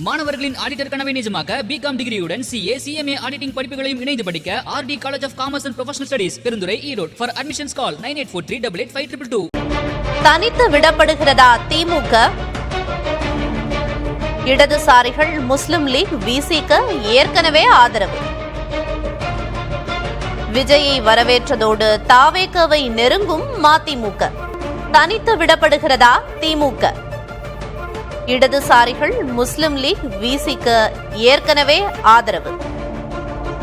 மாணவர்களின் ஆடிட்டர் கனவை நிஜமாக்க பிகாம் டிகிரியுடன் CA, CMA ஆடிட்டிங் படிப்புகளையும் இணைந்து படிக்க RD college of commerce and professional studies Perundurai Erode. For admissions call 9843885222. தனித்து விடப்படுகிறதா திமுக? இடதுசாரிகள் முஸ்லிம் லீக் விசிக்கு ஏற்கனவே ஆதரவு. விஜயை வரவேற்றதோடு தாவேகவை நெருங்கும் மதிமுக. தனித்து விடப்படுகிறதா திமுக? இடதுசாரிகள் முஸ்லிம் லீக் விசிக்கு ஏற்கனவே ஆதரவு.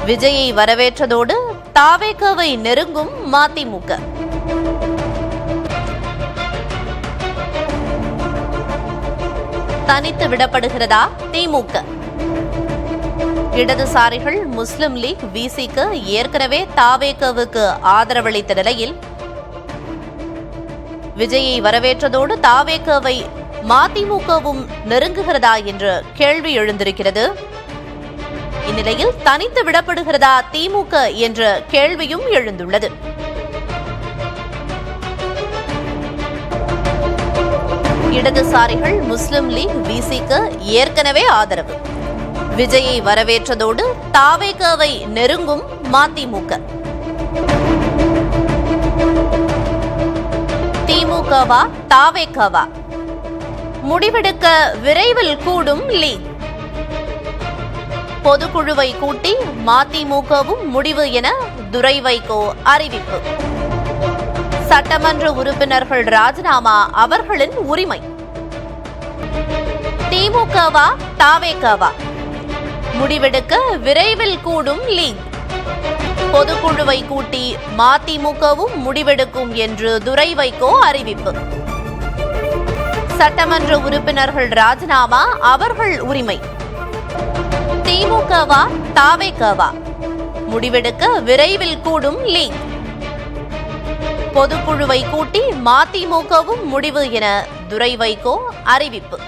விஜயை வரவேற்றதோடு தாவேகவை நெருங்கும் மதிமுக. தனித்து விடப்படுகிறதா திமுக? இடதுசாரிகள் முஸ்லிம் லீக் விசிக்கு ஏற்கனவே தாவேகவுக்கு ஆதரவளித்த நிலையில் விஜயை வரவேற்றதோடு தாவேகவை மதிமுகவும் நெருங்குகிறதா என்ற கேள்வி எழுந்திருக்கிறது. இந்நிலையில் தனித்து விடப்படுகிறதா திமுக என்ற கேள்வியும் எழுந்துள்ளது. இடதுசாரிகள் முஸ்லிம் லீக் விசிக்கு ஏற்கனவே ஆதரவு. விஜயை வரவேற்றதோடு தாவேகவை நெருங்கும் மதிமுக. திமுகவா தாவேகவா? முடிவெடுக்க விரைவில் கூடும் லீக். பொதுக்குழுவை கூட்டி மதிமுகவும் முடிவு என துரை வைகோ அறிவிப்பு. சட்டமன்ற உறுப்பினர்கள் ராஜினாமா அவர்களின் உரிமை. திமுகவா தாவேகவா? முடிவெடுக்க விரைவில் கூடும் லீக். பொதுக்குழுவை கூட்டி மதிமுகவும் முடிவெடுக்கும் என்று துரை வைகோ அறிவிப்பு. சட்டமன்ற உறுப்பினர்கள் ராஜினாமா அவர்கள் உரிமை. திமுகவா தாவேகவா? முடிவெடுக்க விரைவில் கூடும் லீக். பொதுக்குழுவை கூட்டி மதிமுகவும் முடிவு என துரை வைகோ அறிவிப்பு.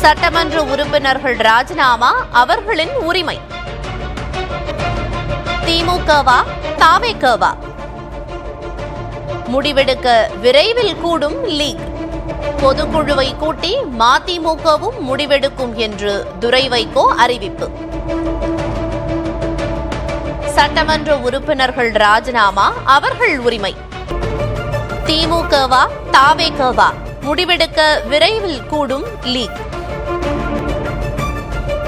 சட்டமன்ற உறுப்பினர்கள் ராஜினாமா அவர்களின் உரிமை. திமுகவா தாவேகவா? முடிவெடுக்க விரைவில் கூடும் லீக். பொதுக்குழுவை கூட்டி மதிமுகவும் முடிவெடுக்கும் என்று துரை வைகோ அறிவிப்பு. சட்டமன்ற உறுப்பினர்கள் ராஜினாமா அவர்கள் உரிமை. திமுகவா தாவேகவா? முடிவெடுக்க விரைவில் கூடும் லீக்.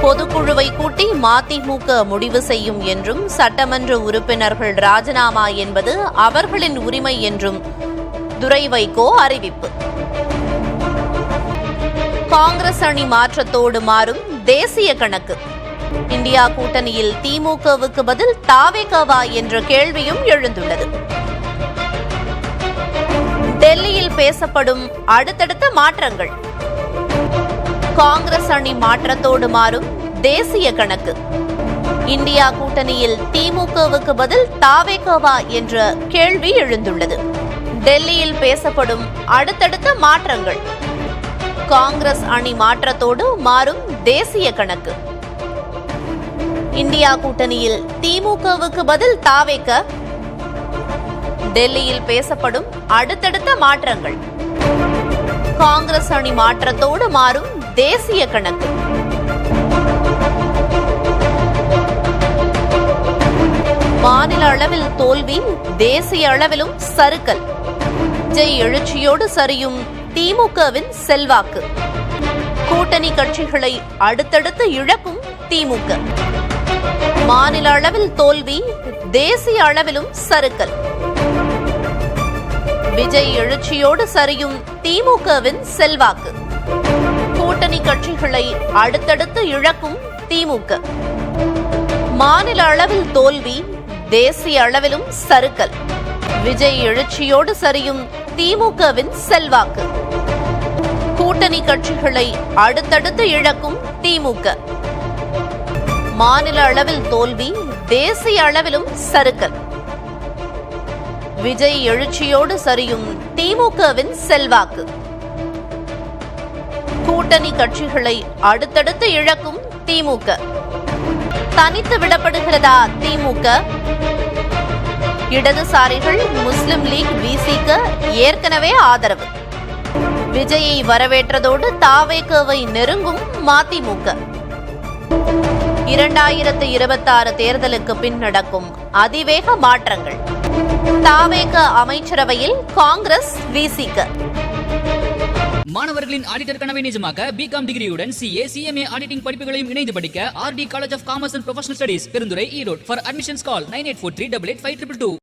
பொதுக்குழுவை கூட்டி மதிமுக முடிவு செய்யும் என்றும் சட்டமன்ற உறுப்பினர்கள் ராஜினாமா என்பது அவர்களின் உரிமை என்றும் துரை வைகோ அறிவிப்பு. காங்கிரஸ் அணி மாற்றத்தோடு மாறும் தேசிய கணக்கு. இந்தியா கூட்டணியில் திமுகவுக்கு பதில் தாவேகவா என்ற கேள்வியும் எழுந்துள்ளது. டெல்லியில் பேசப்படும் அடுத்தடுத்த மாற்றங்கள். காங்கிரஸ் அணி மாற்றத்தோடு மாறும் தேசிய கணக்கு. இந்தியா கூட்டணியில் திமுகவுக்கு பதில் தாவேகவா என்ற கேள்வி எழுந்துள்ளது. டெல்லியில் பேசப்படும் அடுத்தடுத்த மாற்றங்கள். காங்கிரஸ் அணி மாற்றத்தோடு மாறும் தேசிய கணக்கு. இந்தியா கூட்டணியில் திமுகவுக்கு பதில் தாவேக. டெல்லியில் பேசப்படும் அடுத்தடுத்த மாற்றங்கள். காங்கிரஸ் அணி மாற்றத்தோடு மாறும் தேசிய கணக்கு. மாநில அளவில் தோல்வி, தேசிய அளவிலும் சறுக்கல். விஜய் எழுச்சியோடு சரியும் திமுகவின் செல்வாக்கு. கூட்டணி கட்சிகளை அடுத்தடுத்து இழக்கும் திமுக. மாநில அளவில் தோல்வி, தேசிய அளவிலும் சறுக்கல். விஜய் எழுச்சியோடு சரியும் திமுகவின் செல்வாக்கு. கூட்டணி கட்சிகளை அடுத்தடுத்து இழக்கும் திமுக. மாநில அளவில் தோல்வி, தேசிய அளவிலும் சறுக்கல். விஜய் எழுச்சியோடு சரியும் திமுகவின் செல்வாக்கு. கூட்டணி கட்சிகளை அடுத்தடுத்து இழக்கும் திமுக. மாநில அளவில் தோல்வி, தேசிய அளவிலும் சறுக்கல். விஜய் எழுச்சியோடு சரியும் திமுகவின் செல்வாக்கு. கூட்டணி கட்சிகளை அடுத்தடுத்து இழக்கும் திமுக. தனித்து விடப்படுகிறதா திமுக? இடதுசாரிகள் முஸ்லிம் லீக் விசிக்கு ஏற்கனவே ஆதரவு. விஜயை வரவேற்றதோடு தாவேகவை நெருங்கும் மதிமுக. 2026 தேர்தலுக்கு பின் நடக்கும் அதிவேக மாற்றங்கள். தாவேக அமைச்சரவையில் காங்கிரஸ் விசிக. மாணவர்களின் ஆடிட்டர் கனவை நிஜமாக்க பிகாம் டிகிரியுடன் CA, CMA ஆடிட்டிங் படிப்புகளையும் இணைந்து படிக்க RD college of commerce and professional studies, Perundurai, Erode. For admissions call 9843885222.